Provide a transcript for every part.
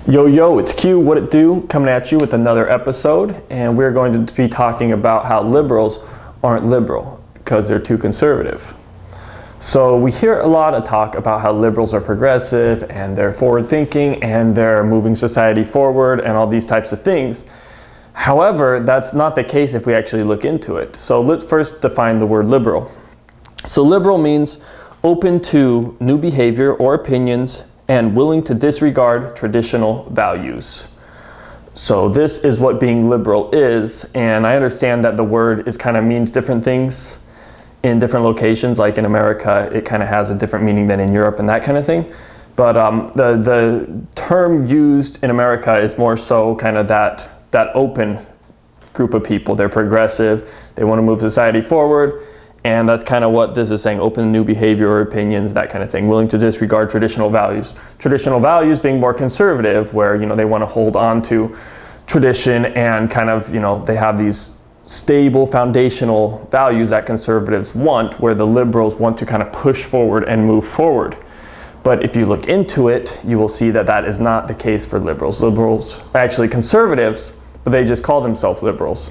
Yo, it's Q, what it do? Coming at you with another episode, and we're going to be talking about how liberals aren't liberal because they're too conservative. So we hear a lot of talk about how liberals are progressive and they're forward thinking and they're moving society forward and all these types of things. However, that's not the case if we actually look into it. So let's first define the word liberal. So liberal means open to new behavior or opinions and willing to disregard traditional values. So this is what being liberal is, and I understand that the word kind of means different things in different locations. Like in America, it kind of has a different meaning than in Europe and that kind of thing. But the term used in America is more so kind of that open group of people. They're progressive, they want to move society forward. And that's kind of what this is saying, open to new behavior or opinions, that kind of thing, willing to disregard traditional values. Traditional values being more conservative, where, they want to hold on to tradition and kind of, they have these stable foundational values that conservatives want, where the liberals want to kind of push forward and move forward. But if you look into it, you will see that that is not the case for liberals. Liberals are actually conservatives, but they just call themselves liberals.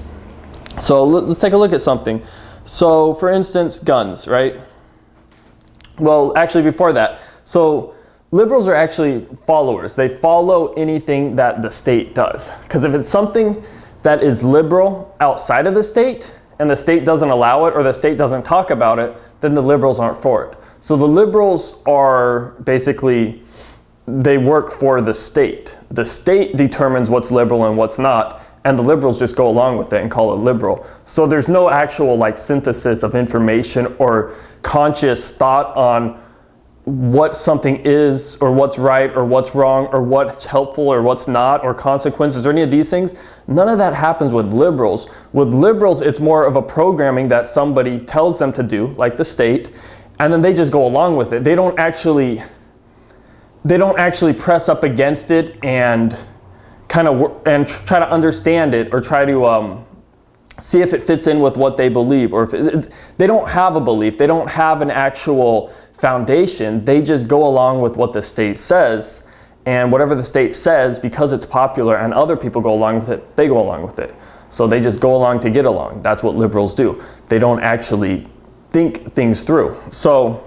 So let's take a look at something. So for instance, guns, right? Well, actually before that, so liberals are actually followers. They follow anything that the state does. Because if it's something that is liberal outside of the state and the state doesn't allow it or the state doesn't talk about it, then the liberals aren't for it. So the liberals are basically, they work for the state. The state determines what's liberal and what's not. And the liberals just go along with it and call it liberal. So there's no actual synthesis of information or conscious thought on what something is or what's right or what's wrong or what's helpful or what's not, or consequences or any of these things. None of that happens with liberals. With liberals, it's more of a programming that somebody tells them to do, like the state, and then they just go along with it. They don't actually press up against it and kind of and try to understand it or try to see if it fits in with what they believe, or if they don't have a belief, they don't have an actual foundation. They just go along with what the state says, and whatever the state says, because it's popular and other people go along with it, they go along with it. So they just go along to get along. That's what liberals do. They don't actually think things through. So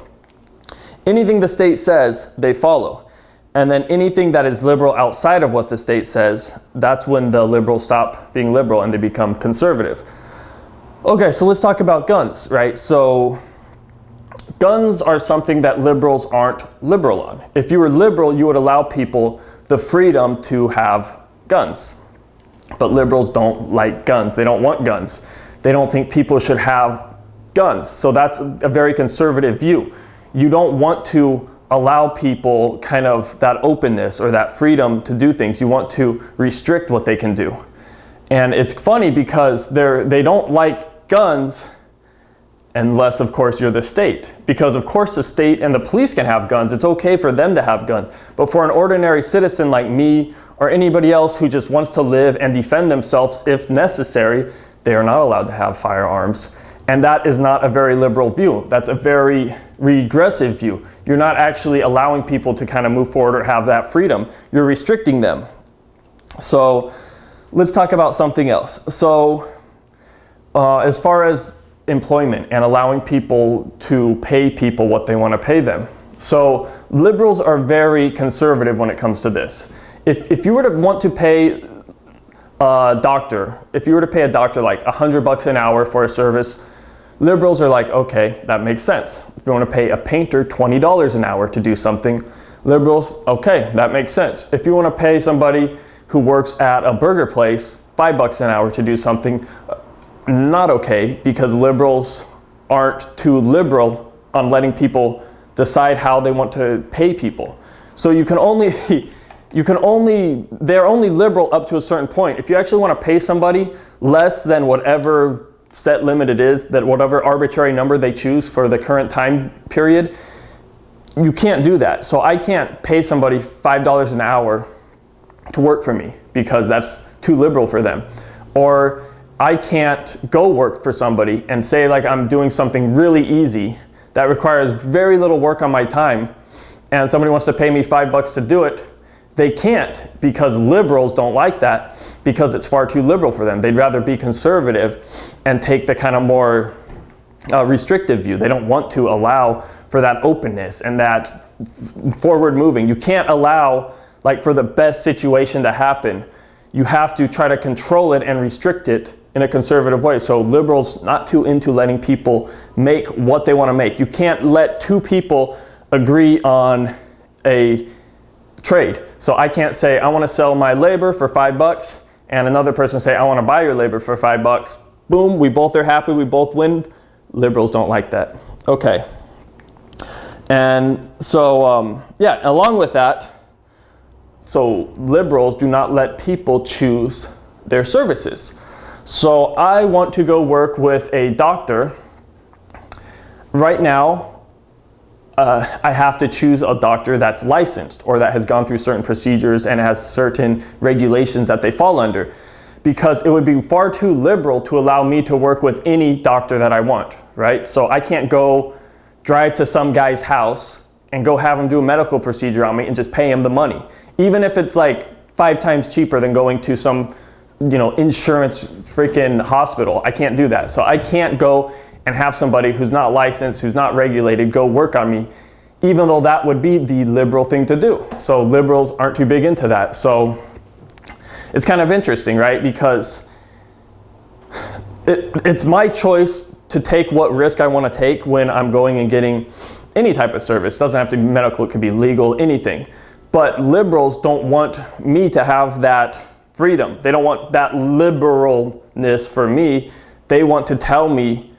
anything the state says, they follow. And then anything that is liberal outside of what the state says, that's when the liberals stop being liberal and they become conservative. Okay, so let's talk about guns, right? So guns are something that liberals aren't liberal on. If you were liberal, you would allow people the freedom to have guns. But liberals don't like guns. They don't want guns. They don't think people should have guns. So that's a very conservative view. You don't want to allow people kind of that openness or that freedom to do things. You want to restrict what they can do. And it's funny because they don't like guns unless, of course, you're the state. Because, of course, the state and the police can have guns. It's okay for them to have guns. But for an ordinary citizen like me or anybody else who just wants to live and defend themselves if necessary, they are not allowed to have firearms. And that is not a very liberal view. That's a very regressive view. You're not actually allowing people to kind of move forward or have that freedom. You're restricting them. So let's talk about something else. So as far as employment and allowing people to pay people what they want to pay them. So liberals are very conservative when it comes to this. If you were to want to pay a doctor, if you were to pay a doctor like $100 an hour for a service, liberals are like, okay, that makes sense. If you want to pay a painter $20 an hour to do something, liberals, okay, that makes sense. If you want to pay somebody who works at a burger place $5 an hour to do something, not okay, because liberals aren't too liberal on letting people decide how they want to pay people. So they're only liberal up to a certain point. If you actually want to pay somebody less than whatever set limit it is, that whatever arbitrary number they choose for the current time period, you can't do that. So I can't pay somebody $5 an hour to work for me because that's too liberal for them. Or I can't go work for somebody and say I'm doing something really easy that requires very little work on my time, and somebody wants to pay me $5 to do it. they can't, because liberals don't like that, because it's far too liberal for them. They'd rather be conservative and take the kind of more restrictive view. They don't want to allow for that openness and that forward moving. You can't allow, like, for the best situation to happen. You have to try to control it and restrict it in a conservative way. So liberals not too into letting people make what they want to make. You can't let two people agree on a trade. So I can't say I want to sell my labor for $5 and another person say I want to buy your labor for $5. Boom, we both are happy, we both win. Liberals don't like that. Okay. And so yeah, along with that, so liberals do not let people choose their services. So I want to go work with a doctor. Right now, I have to choose a doctor that's licensed or that has gone through certain procedures and has certain regulations that they fall under, because it would be far too liberal to allow me to work with any doctor that I want, right? So I can't go drive to some guy's house and go have him do a medical procedure on me and just pay him the money, even if it's like 5 times cheaper than going to some, you know, insurance freaking hospital. I can't do that. So I can't go and have somebody who's not licensed, who's not regulated, go work on me, even though that would be the liberal thing to do. So liberals aren't too big into that. So it's kind of interesting, right? Because it's my choice to take what risk I want to take when I'm going and getting any type of service. It doesn't have to be medical, it could be legal, anything. But liberals don't want me to have that freedom. They don't want that liberalness for me. They want to tell me,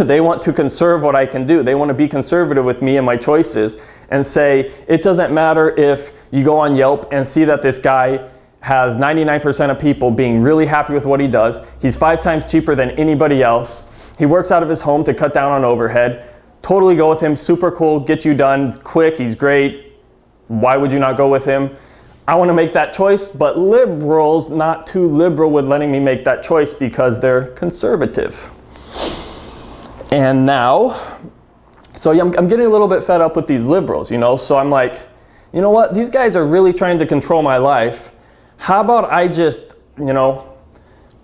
they want to conserve what I can do. They want to be conservative with me and my choices and say, it doesn't matter if you go on Yelp and see that this guy has 99% of people being really happy with what he does. He's 5 times cheaper than anybody else. He works out of his home to cut down on overhead. Totally go with him, super cool, get you done quick, he's great. Why would you not go with him? I want to make that choice, but liberals not too liberal with letting me make that choice because they're conservative. And now, so I'm getting a little bit fed up with these liberals, you know, so I'm like, you know what, these guys are really trying to control my life. How about I just, you know,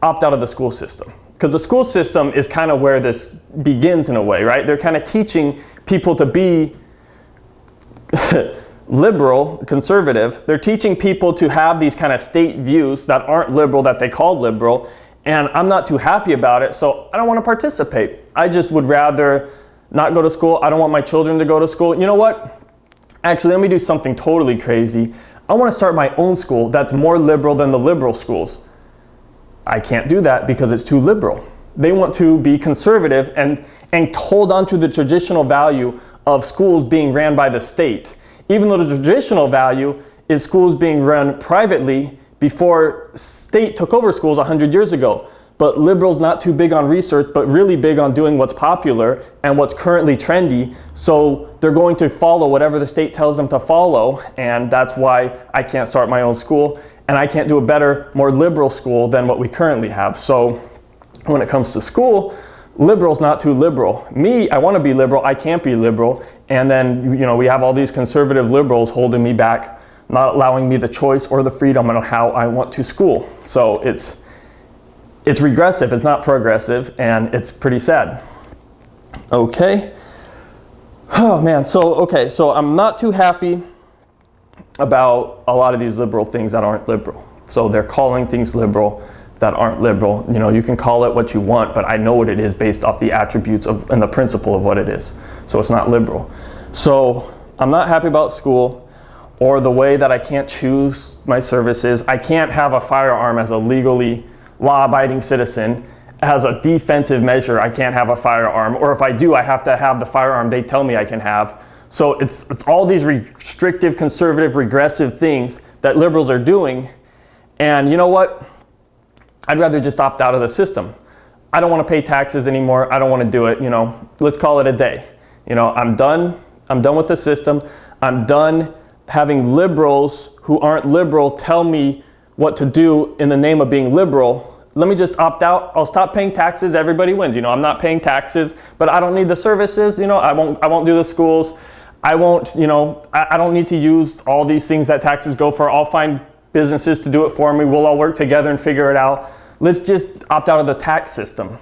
opt out of the school system? Because the school system is kind of where this begins in a way, right? They're kind of teaching people to be liberal, conservative. They're teaching people to have these kind of state views that aren't liberal, that they call liberal, and I'm not too happy about it, so I don't want to participate. I just would rather not go to school. I don't want my children to go to school. You know what? Actually, let me do something totally crazy. I want to start my own school that's more liberal than the liberal schools. I can't do that because it's too liberal. They want to be conservative and hold on to the traditional value of schools being ran by the state, even though the traditional value is schools being run privately before state took over schools 100 years ago. But liberals not too big on research, but really big on doing what's popular and what's currently trendy. So they're going to follow whatever the state tells them to follow. And that's why I can't start my own school. And I can't do a better, more liberal school than what we currently have. So when it comes to school, liberals not too liberal. Me, I want to be liberal, I can't be liberal. And then, you know, we have all these conservative liberals holding me back, not allowing me the choice or the freedom on how I want to school. So it's regressive, it's not progressive, and it's pretty sad. Okay. Oh man, so I'm not too happy about a lot of these liberal things that aren't liberal. So they're calling things liberal that aren't liberal. You know, you can call it what you want, but I know what it is based off the attributes of and the principle of what it is. So it's not liberal. So I'm not happy about school or the way that I can't choose my services. I can't have a firearm as a legally law-abiding citizen. As a defensive measure, I can't have a firearm, or if I do, I have to have the firearm they tell me I can have. So it's all these restrictive, conservative, regressive things that liberals are doing. And you know what? I'd rather just opt out of the system. I don't want to pay taxes anymore. I don't want to do it. You know, let's call it a day. You know, I'm done with the system. I'm done having liberals who aren't liberal tell me what to do in the name of being liberal. Let me just opt out. I'll stop paying taxes. Everybody wins. You know, I'm not paying taxes, but I don't need the services. You know, I won't do the schools. I won't, I don't need to use all these things that taxes go for. I'll find businesses to do it for me. We'll all work together and figure it out. Let's just opt out of the tax system.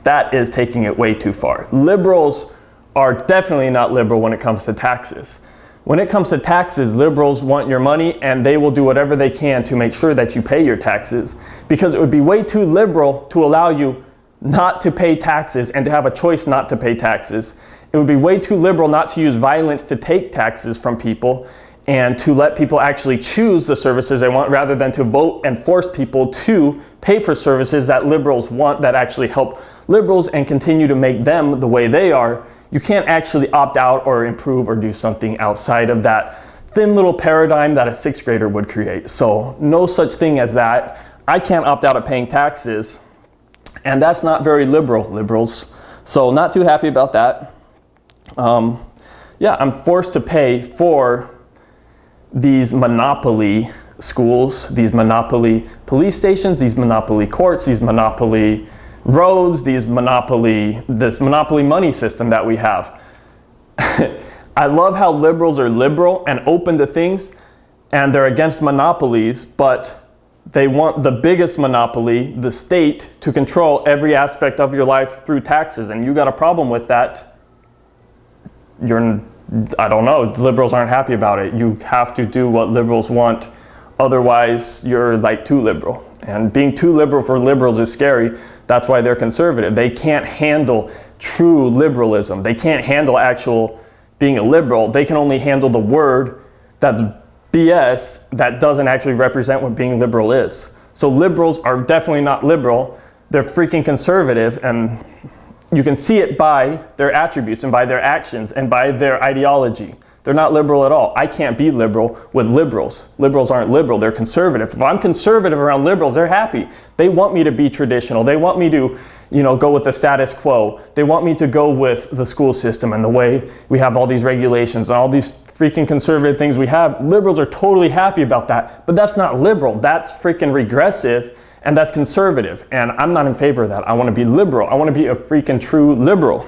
That is taking it way too far. Liberals are definitely not liberal when it comes to taxes. When it comes to taxes, liberals want your money and they will do whatever they can to make sure that you pay your taxes, because it would be way too liberal to allow you not to pay taxes and to have a choice not to pay taxes. It would be way too liberal not to use violence to take taxes from people and to let people actually choose the services they want, rather than to vote and force people to pay for services that liberals want, that actually help liberals and continue to make them the way they are. You can't actually opt out or improve or do something outside of that thin little paradigm that a sixth grader would create. So no such thing as that. I can't opt out of paying taxes, and that's not very liberals. So not too happy about that. Yeah, I'm forced to pay for these monopoly schools, these monopoly police stations, these monopoly courts, these monopoly roads, this monopoly money system that we have. I love how liberals are liberal and open to things, and they're against monopolies, but they want the biggest monopoly, the state, to control every aspect of your life through taxes. And you got a problem with that, I don't know, liberals aren't happy about it. You have to do what liberals want, otherwise you're like too liberal. And being too liberal for liberals is scary. That's why they're conservative. They can't handle true liberalism. They can't handle actual being a liberal. They can only handle the word that's BS, that doesn't actually represent what being liberal is. So liberals are definitely not liberal. They're freaking conservative, and you can see it by their attributes and by their actions and by their ideology. They're not liberal at all. I can't be liberal with liberals. Liberals aren't liberal, they're conservative. If I'm conservative around liberals, they're happy. They want me to be traditional. They want me to, go with the status quo. They want me to go with the school system and the way we have all these regulations and all these freaking conservative things we have. Liberals are totally happy about that, but that's not liberal. That's freaking regressive, and that's conservative. And I'm not in favor of that. I want to be liberal. I want to be a freaking true liberal.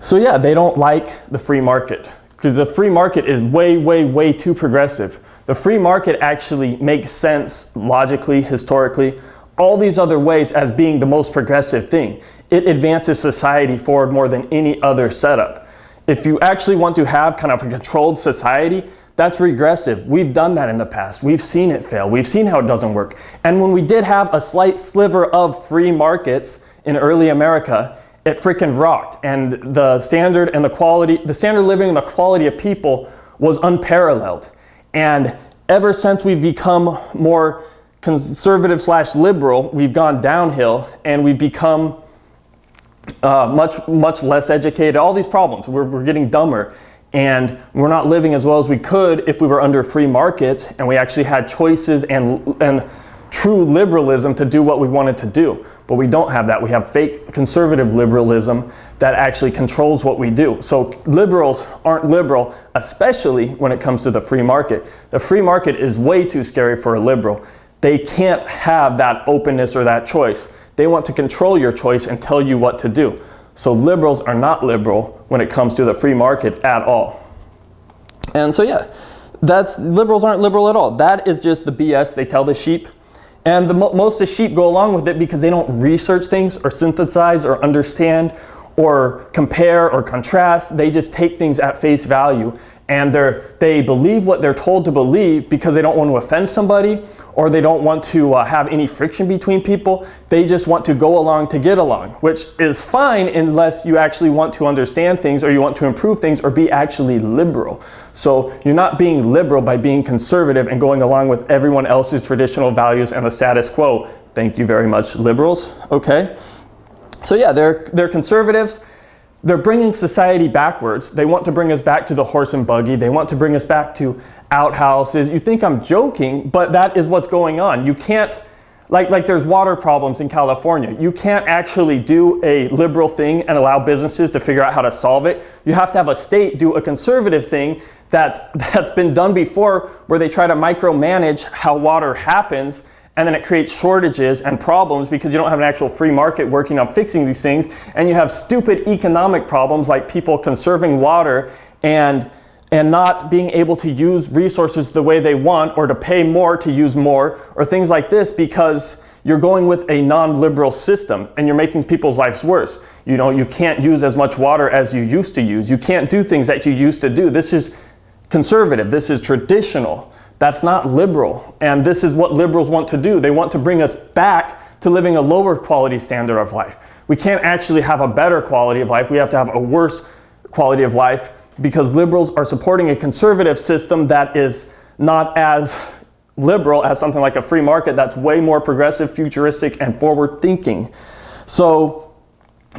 So yeah, they don't like the free market, because the free market is way too progressive. The free market actually makes sense logically, historically, all these other ways as being the most progressive thing. It advances society forward more than any other setup. If you actually want to have kind of a controlled society, that's regressive. We've done that in the past. We've seen it fail. We've seen how it doesn't work. And when we did have a slight sliver of free markets in early America, it freaking rocked. And the standard and the quality, the standard of living and the quality of people was unparalleled. And ever since we've become more conservative / liberal, we've gone downhill, and we've become much less educated. All these problems, we're getting dumber, and we're not living as well as we could if we were under free market and we actually had choices and true liberalism to do what we wanted to do. But we don't have that. We have fake conservative liberalism that actually controls what we do. So liberals aren't liberal, especially when it comes to the free market. The free market is way too scary for a liberal. They can't have that openness or that choice. They want to control your choice and tell you what to do. So liberals are not liberal when it comes to the free market at all. And so yeah, liberals aren't liberal at all. That is just the BS they tell the sheep. And most of the sheep go along with it because they don't research things or synthesize or understand or compare or contrast. They just take things at face value, and they believe what they're told to believe because they don't want to offend somebody, or they don't want to have any friction between people. They just want to go along to get along, which is fine unless you actually want to understand things, or you want to improve things, or be actually liberal. So you're not being liberal by being conservative and going along with everyone else's traditional values and the status quo. Thank you very much, liberals. Okay. So yeah, they're conservatives. They're bringing society backwards. They want to bring us back to the horse and buggy. They want to bring us back to outhouses. You think I'm joking, but that is what's going on. You can't, like there's water problems in California. You can't actually do a liberal thing and allow businesses to figure out how to solve it. You have to have a state do a conservative thing that's been done before, where they try to micromanage how water happens and then it creates shortages and problems because you don't have an actual free market working on fixing these things, and you have stupid economic problems like people conserving water and not being able to use resources the way they want, or to pay more to use more, or things like this, because you're going with a non-liberal system and you're making people's lives worse. You know, you can't use as much water as you used to use. You can't do things that you used to do. This is conservative. This is traditional. That's not liberal. And this is what liberals want to do. They want to bring us back to living a lower quality standard of life. We can't actually have a better quality of life. We have to have a worse quality of life, because liberals are supporting a conservative system that is not as liberal as something like a free market that's way more progressive, futuristic, and forward thinking. So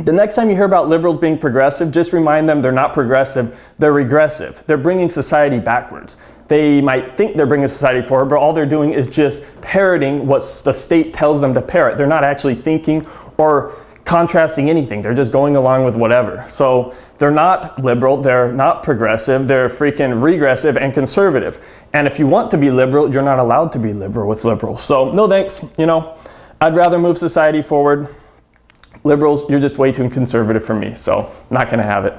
the next time you hear about liberals being progressive, just remind them they're not progressive, they're regressive. They're bringing society backwards. They might think they're bringing society forward, but all they're doing is just parroting what the state tells them to parrot. They're not actually thinking or contrasting anything. They're just going along with whatever. So they're not liberal, they're not progressive, they're freaking regressive and conservative. And if you want to be liberal, you're not allowed to be liberal with liberals. So no thanks, you know, I'd rather move society forward. Liberals, you're just way too conservative for me, so not gonna have it.